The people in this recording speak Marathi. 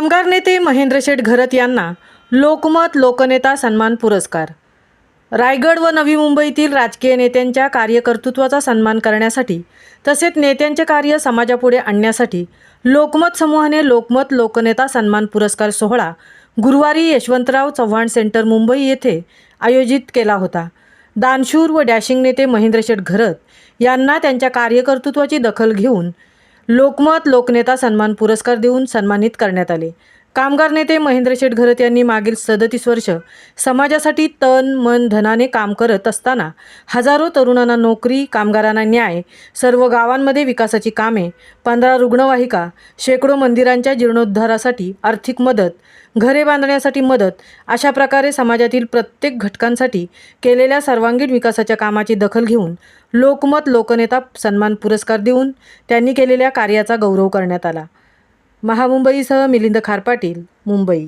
कामगार नेते महेंद्रशेठ घरत यांना लोकमत लोकनेता सन्मान पुरस्कार। रायगड व नवी मुंबईतील राजकीय नेत्यांच्या कार्यकर्तृत्वाचा सन्मान करण्यासाठी तसेच नेत्यांचे कार्य समाजापुढे आणण्यासाठी लोकमत समूहाने लोकमत लोकनेता सन्मान पुरस्कार सोहळा गुरुवारी यशवंतराव चव्हाण सेंटर मुंबई येथे आयोजित केला होता। दानशूर व डॅशिंग नेते महेंद्रशेठ घरत यांना त्यांच्या कार्यकर्तृत्वाची दखल घेऊन लोकमत लोकनेता सन्मान पुरस्कार देऊन सन्मानित करण्यात आले। कामगार नेते महेंद्रशेठ घरत यांनी मागील 37 वर्ष समाजासाठी तन मन धनाने काम करत असताना हजारो तरुणांना नोकरी, कामगारांना न्याय, सर्व गावांमध्ये विकासाची कामे, 15 रुग्णवाहिका, शेकडो मंदिरांच्या जीर्णोद्धारासाठी आर्थिक मदत, घरे बांधण्यासाठी मदत अशा प्रकारे समाजातील प्रत्येक घटकांसाठी केलेल्या सर्वांगीण विकासाच्या कामाची दखल घेऊन लोकमत लोकनेता सन्मान पुरस्कार देऊन त्यांनी केलेल्या कार्याचा गौरव करण्यात आला। महामुंबईसह मिलिंद खारपाटील, मुंबई।